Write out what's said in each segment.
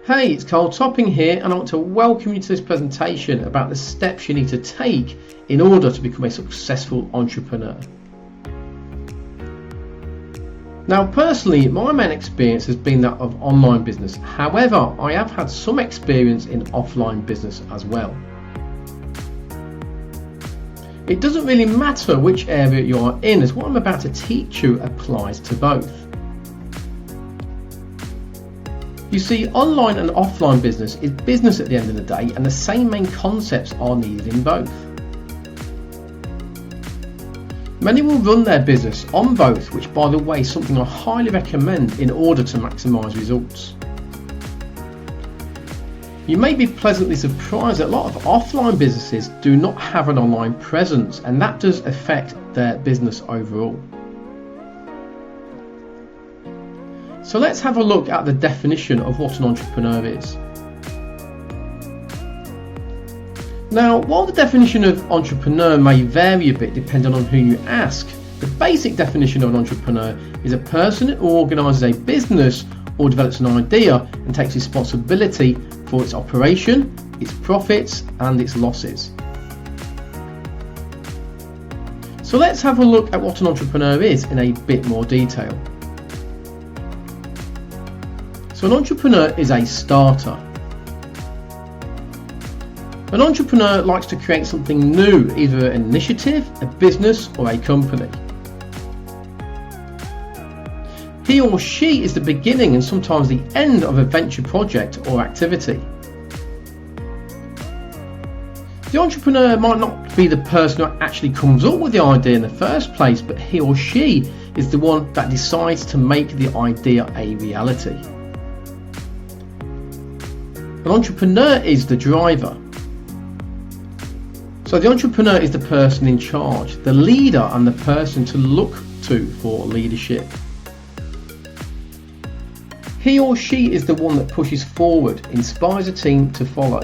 Hey, it's Carl Topping here, and I want to welcome you to this presentation about the steps you need to take in order to become a successful entrepreneur. Now, personally, my main experience has been that of online business. However, I have had some experience in offline business as well. It doesn't really matter which area you are in, as what I'm about to teach you applies to both. You see, online and offline business is business at the end of the day, and the same main concepts are needed in both. Many will run their business on both, which by the way is something I highly recommend in order to maximise results. You may be pleasantly surprised that a lot of offline businesses do not have an online presence, and that does affect their business overall. So let's have a look at the definition of what an entrepreneur is. Now, while the definition of entrepreneur may vary a bit depending on who you ask, the basic definition of an entrepreneur is a person who organises a business or develops an idea and takes responsibility for its operation, its profits and its losses. So let's have a look at what an entrepreneur is in a bit more detail. So an entrepreneur is a starter. An entrepreneur likes to create something new, either an initiative, a business or a company. He or she is the beginning and sometimes the end of a venture project or activity. The entrepreneur might not be the person who actually comes up with the idea in the first place, but he or she is the one that decides to make the idea a reality. An entrepreneur is the driver. So the entrepreneur is the person in charge, the leader and the person to look to for leadership. He or she is the one that pushes forward, inspires a team to follow.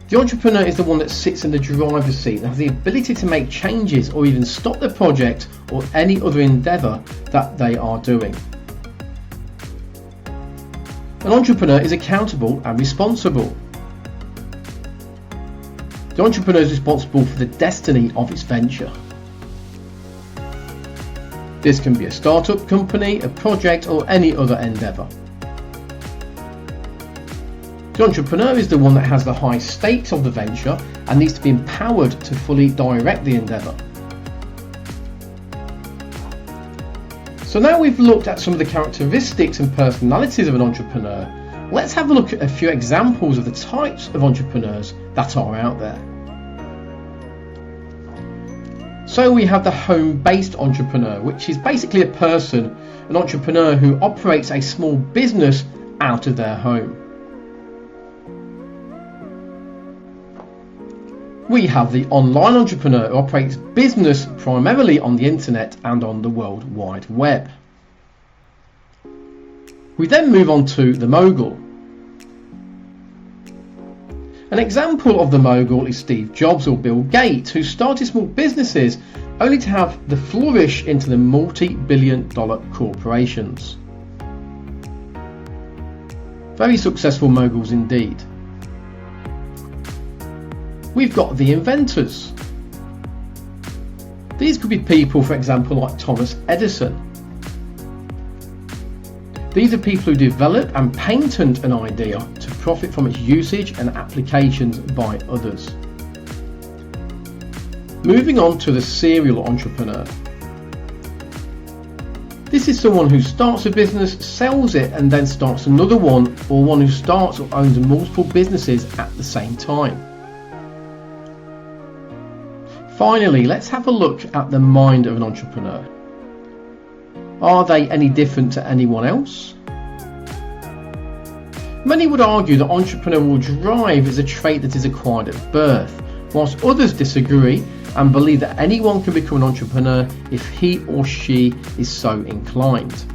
The entrepreneur is the one that sits in the driver's seat and has the ability to make changes or even stop the project or any other endeavour that they are doing. An entrepreneur is accountable and responsible. The entrepreneur is responsible for the destiny of its venture. This can be a startup company, a project or any other endeavour. The entrepreneur is the one that has the high stakes of the venture and needs to be empowered to fully direct the endeavour. So now we've looked at some of the characteristics and personalities of an entrepreneur, let's have a look at a few examples of the types of entrepreneurs that are out there. So we have the home-based entrepreneur, which is basically an entrepreneur who operates a small business out of their home. We have the online entrepreneur who operates business primarily on the internet and on the World Wide Web. We then move on to the mogul. An example of the mogul is Steve Jobs or Bill Gates, who started small businesses only to have the flourish into the multi-billion-dollar corporations. Very successful moguls indeed. We've got the inventors. These could be people, for example, like Thomas Edison. These are people who develop and patent an idea to profit from its usage and applications by others. Moving on to the serial entrepreneur. This is someone who starts a business, sells it and then starts another one, or one who starts or owns multiple businesses at the same time. Finally, let's have a look at the mind of an entrepreneur. Are they any different to anyone else? Many would argue that entrepreneurial drive is a trait that is acquired at birth, whilst others disagree and believe that anyone can become an entrepreneur if he or she is so inclined.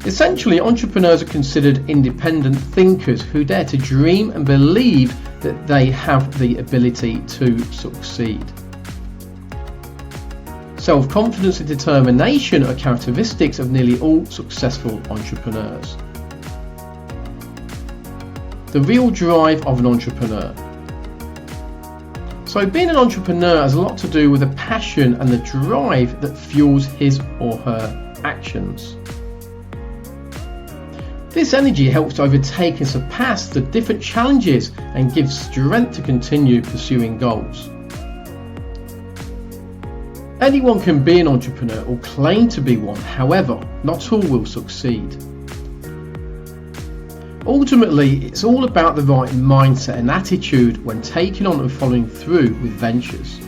Essentially, entrepreneurs are considered independent thinkers who dare to dream and believe that they have the ability to succeed. Self-confidence and determination are characteristics of nearly all successful entrepreneurs. The real drive of an entrepreneur. So being an entrepreneur has a lot to do with the passion and the drive that fuels his or her actions. This energy helps to overtake and surpass the different challenges and gives strength to continue pursuing goals. Anyone can be an entrepreneur or claim to be one, however, not all will succeed. Ultimately, it's all about the right mindset and attitude when taking on and following through with ventures.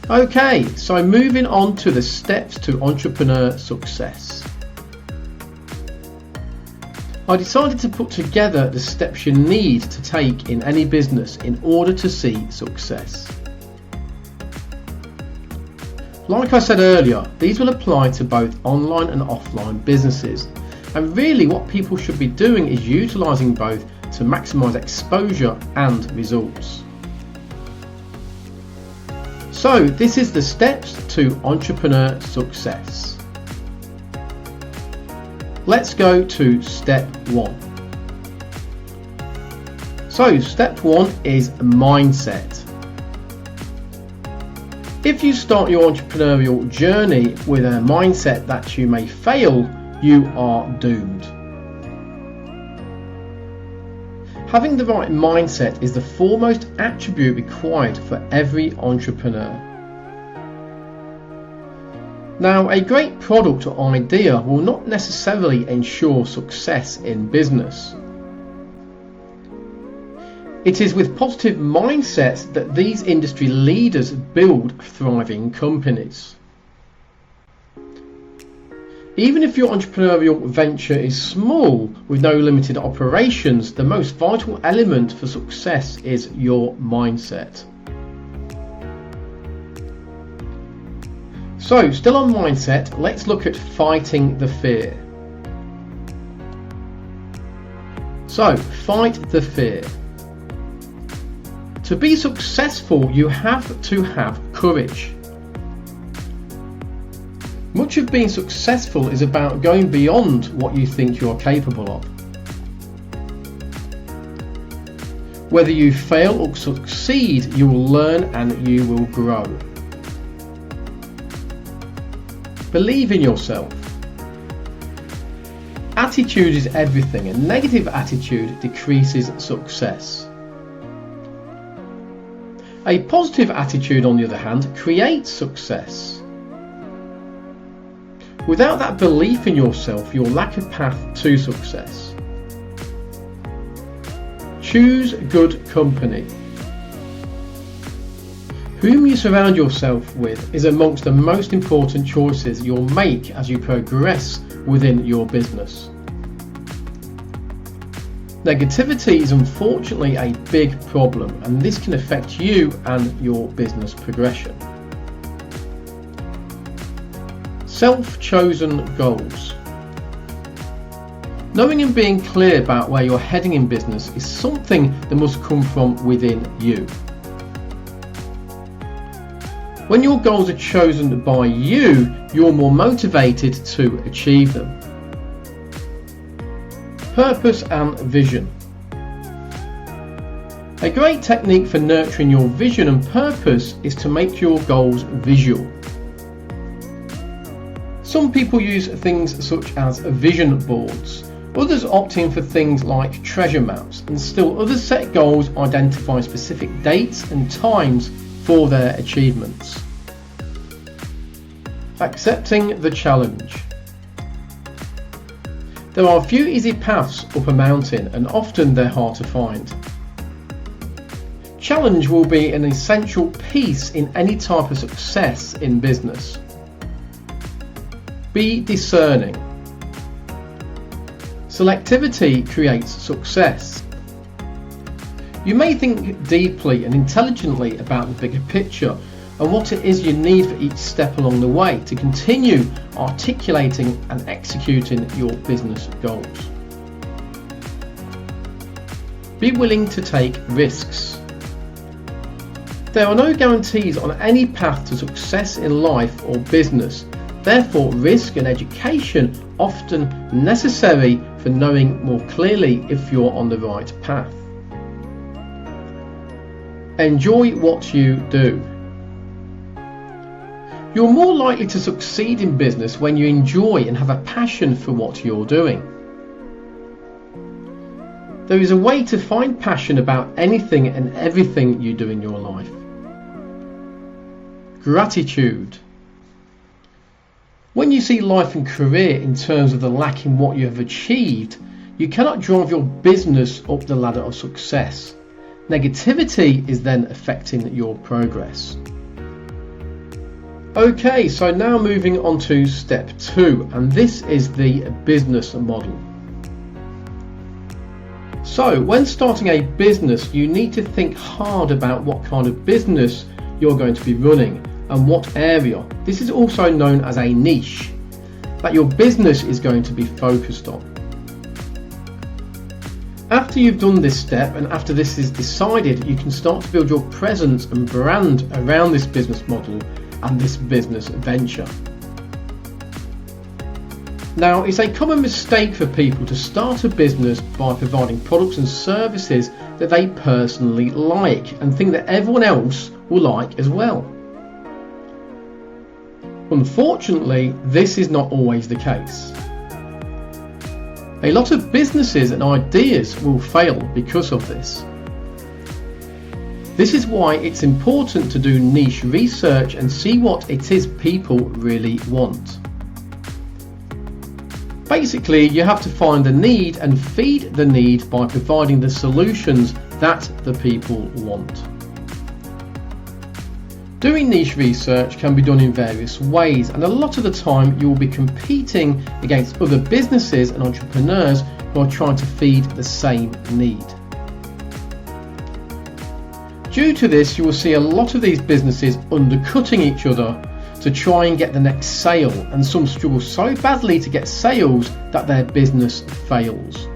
Okay, so moving on to the steps to entrepreneur success. I decided to put together the steps you need to take in any business in order to see success. Like I said earlier, these will apply to both online and offline businesses, and really what people should be doing is utilising both to maximise exposure and results. So this is the steps to entrepreneur success. Let's go to step 1. So step 1 is mindset. If you start your entrepreneurial journey with a mindset that you may fail, you are doomed. Having the right mindset is the foremost attribute required for every entrepreneur. Now, a great product or idea will not necessarily ensure success in business. It is with positive mindsets that these industry leaders build thriving companies. Even if your entrepreneurial venture is small with no limited operations, the most vital element for success is your mindset. So, still on mindset, let's look at fighting the fear. So, fight the fear. To be successful, you have to have courage. Much of being successful is about going beyond what you think you are capable of. Whether you fail or succeed, you will learn and you will grow. Believe in yourself. Attitude is everything. A negative attitude decreases success. A positive attitude, on the other hand, creates success. Without that belief in yourself, you'll lack a path to success. Choose good company. Whom you surround yourself with is amongst the most important choices you'll make as you progress within your business. Negativity is unfortunately a big problem, and this can affect you and your business progression. Self-chosen goals. Knowing and being clear about where you're heading in business is something that must come from within you. When your goals are chosen by you, you're more motivated to achieve them. Purpose and vision. A great technique for nurturing your vision and purpose is to make your goals visual. Some people use things such as vision boards, others opt in for things like treasure maps, and still others set goals identifying specific dates and times for their achievements. Accepting the challenge. There are a few easy paths up a mountain, and often they're hard to find. Challenge will be an essential piece in any type of success in business. Be discerning. Selectivity creates success. You may think deeply and intelligently about the bigger picture and what it is you need for each step along the way to continue articulating and executing your business goals. Be willing to take risks. There are no guarantees on any path to success in life or business. Therefore, risk and education often necessary for knowing more clearly if you're on the right path. Enjoy what you do. You're more likely to succeed in business when you enjoy and have a passion for what you're doing. There is a way to find passion about anything and everything you do in your life. Gratitude. When you see life and career in terms of the lack in what you have achieved, you cannot drive your business up the ladder of success. Negativity is then affecting your progress. Okay, so now moving on to step 2, and this is the business model. So when starting a business, you need to think hard about what kind of business you're going to be running and what area. This is also known as a niche that your business is going to be focused on. After you've done this step and after this is decided, you can start to build your presence and brand around this business model and this business venture. Now, it's a common mistake for people to start a business by providing products and services that they personally like and think that everyone else will like as well. Unfortunately, this is not always the case. A lot of businesses and ideas will fail because of this. This is why it's important to do niche research and see what it is people really want. Basically, you have to find the need and feed the need by providing the solutions that the people want. Doing niche research can be done in various ways, and a lot of the time you will be competing against other businesses and entrepreneurs who are trying to feed the same need. Due to this, you will see a lot of these businesses undercutting each other to try and get the next sale, and some struggle so badly to get sales that their business fails.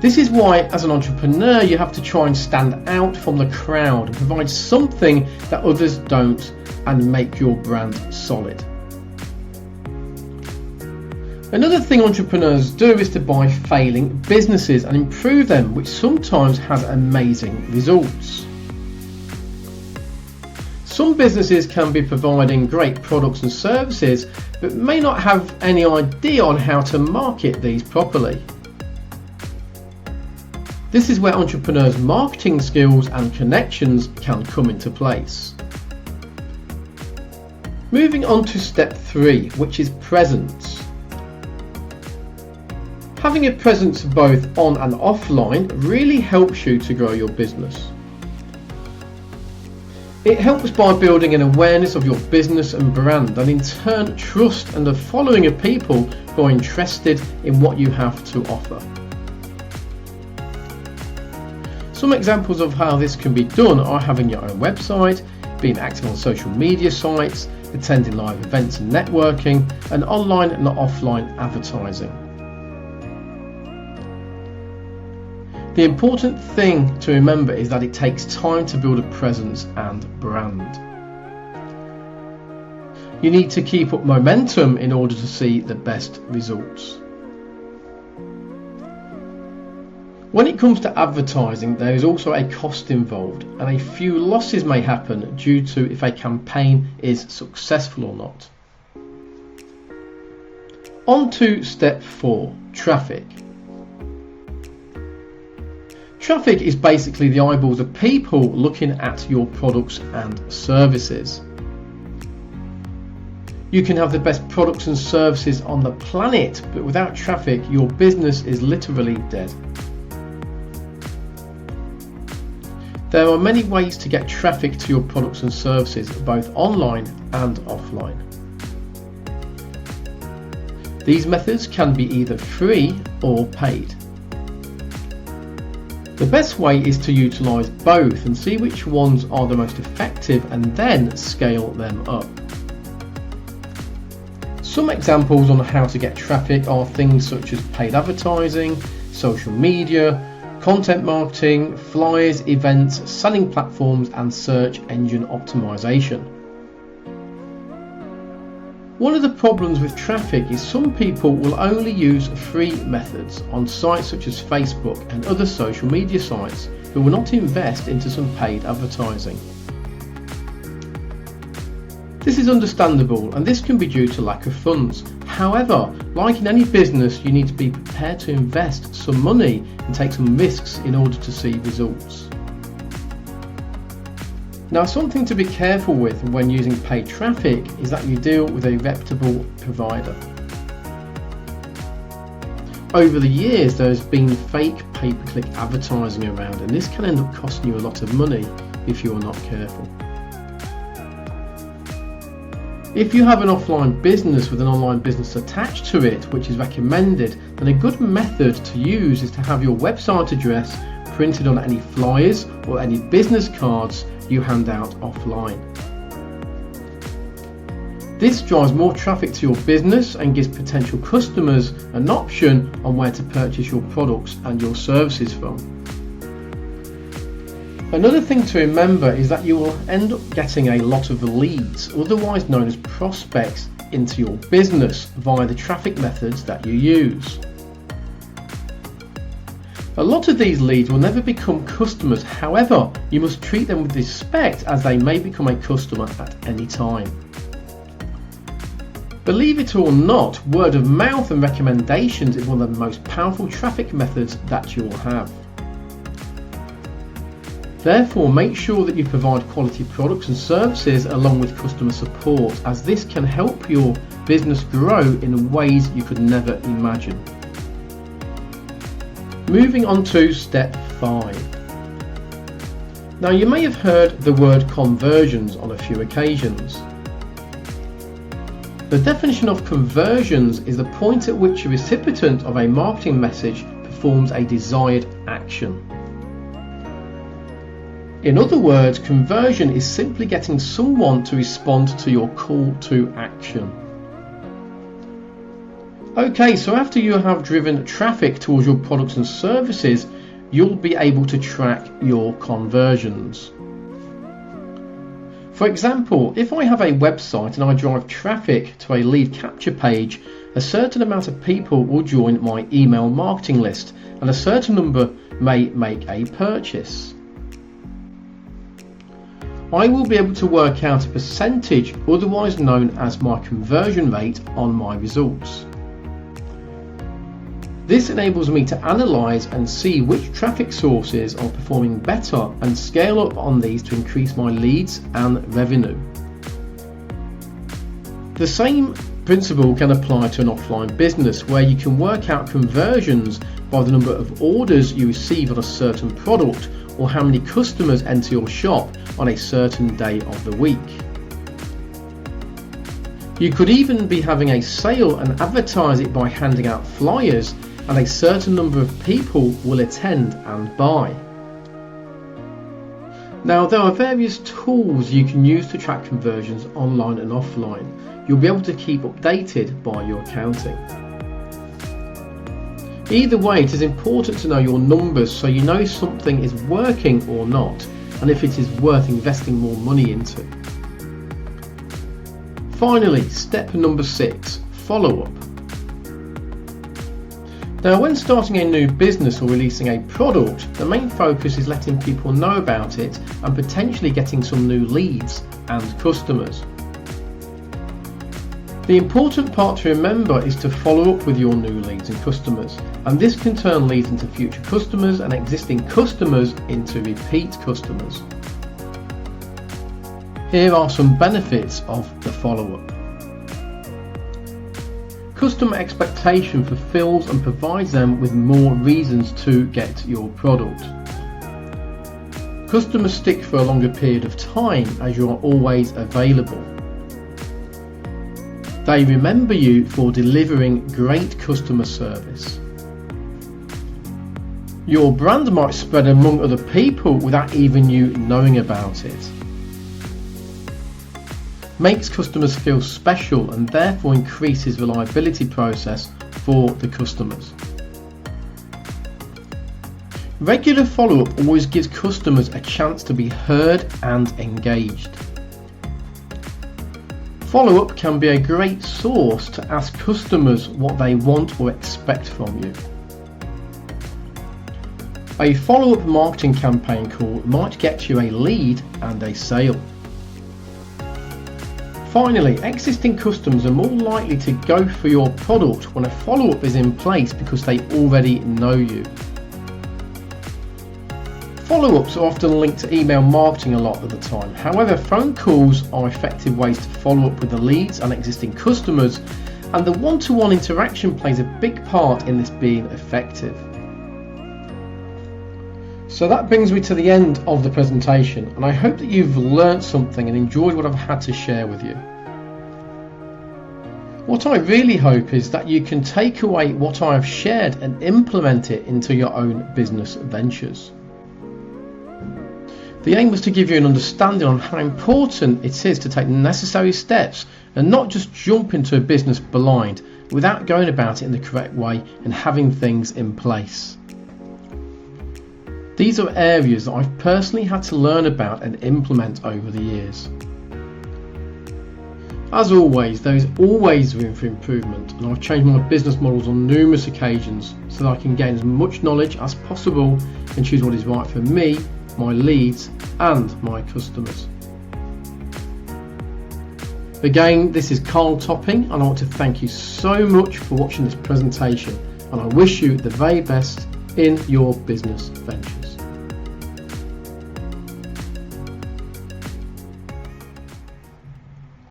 This is why, as an entrepreneur, you have to try and stand out from the crowd and provide something that others don't and make your brand solid. Another thing entrepreneurs do is to buy failing businesses and improve them, which sometimes has amazing results. Some businesses can be providing great products and services, but may not have any idea on how to market these properly. This is where entrepreneurs' marketing skills and connections can come into place. Moving on to step 3, which is presence. Having a presence both on and offline really helps you to grow your business. It helps by building an awareness of your business and brand, and in turn trust and a following of people who are interested in what you have to offer. Some examples of how this can be done are having your own website, being active on social media sites, attending live events and networking, and online and offline advertising. The important thing to remember is that it takes time to build a presence and brand. You need to keep up momentum in order to see the best results. When it comes to advertising, there is also a cost involved, and a few losses may happen due to if a campaign is successful or not. On to step 4, traffic. Traffic is basically the eyeballs of people looking at your products and services. You can have the best products and services on the planet, but without traffic, your business is literally dead. There are many ways to get traffic to your products and services, both online and offline. These methods can be either free or paid. The best way is to utilise both and see which ones are the most effective and then scale them up. Some examples on how to get traffic are things such as paid advertising, social media, content marketing, flyers, events, selling platforms, and search engine optimization. One of the problems with traffic is some people will only use free methods on sites such as Facebook and other social media sites who will not invest into some paid advertising. This is understandable, and this can be due to lack of funds. However, like in any business, you need to be prepared to invest some money and take some risks in order to see results. Now, something to be careful with when using paid traffic is that you deal with a reputable provider. Over the years, there has been fake pay-per-click advertising around, and this can end up costing you a lot of money if you are not careful. If you have an offline business with an online business attached to it, which is recommended, then a good method to use is to have your website address printed on any flyers or any business cards you hand out offline. This drives more traffic to your business and gives potential customers an option on where to purchase your products and your services from. Another thing to remember is that you will end up getting a lot of leads, otherwise known as prospects, into your business via the traffic methods that you use. A lot of these leads will never become customers. However, you must treat them with respect, as they may become a customer at any time. Believe it or not, word of mouth and recommendations is one of the most powerful traffic methods that you will have. Therefore, make sure that you provide quality products and services along with customer support, as this can help your business grow in ways you could never imagine. Moving on to step 5. Now, you may have heard the word conversions on a few occasions. The definition of conversions is the point at which a recipient of a marketing message performs a desired action. In other words, conversion is simply getting someone to respond to your call to action. Okay, so after you have driven traffic towards your products and services, you'll be able to track your conversions. For example, if I have a website and I drive traffic to a lead capture page, a certain amount of people will join my email marketing list, and a certain number may make a purchase. I will be able to work out a percentage, otherwise known as my conversion rate, on my results. This enables me to analyse and see which traffic sources are performing better and scale up on these to increase my leads and revenue. The same principle can apply to an offline business, where you can work out conversions by the number of orders you receive on a certain product, or how many customers enter your shop on a certain day of the week. You could even be having a sale and advertise it by handing out flyers, and a certain number of people will attend and buy. Now, there are various tools you can use to track conversions online and offline. You'll be able to keep updated by your accounting. Either way, it is important to know your numbers so you know if something is working or not, and if it is worth investing more money into. Finally, step number 6, follow-up. Now, when starting a new business or releasing a product, the main focus is letting people know about it and potentially getting some new leads and customers. The important part to remember is to follow up with your new leads and customers, and this can turn leads into future customers and existing customers into repeat customers. Here are some benefits of the follow-up. Customer expectation fulfills and provides them with more reasons to get your product. Customers stick for a longer period of time as you are always available. They remember you for delivering great customer service. Your brand might spread among other people without even you knowing about it. Makes customers feel special and therefore increases reliability process for the customers. Regular follow-up always gives customers a chance to be heard and engaged. Follow-up can be a great source to ask customers what they want or expect from you. A follow-up marketing campaign call might get you a lead and a sale. Finally, existing customers are more likely to go for your product when a follow-up is in place because they already know you. Follow-ups are often linked to email marketing a lot of the time. However, phone calls are effective ways to follow up with the leads and existing customers, and the one-to-one interaction plays a big part in this being effective. So that brings me to the end of the presentation, and I hope that you've learnt something and enjoyed what I've had to share with you. What I really hope is that you can take away what I have shared and implement it into your own business ventures. The aim was to give you an understanding on how important it is to take necessary steps and not just jump into a business blind without going about it in the correct way and having things in place. These are areas that I've personally had to learn about and implement over the years. As always, there is always room for improvement, and I've changed my business models on numerous occasions so that I can gain as much knowledge as possible and choose what is right for me, my leads and my customers. Again, this is Carl Topping, and I want to thank you so much for watching this presentation, and I wish you the very best in your business ventures.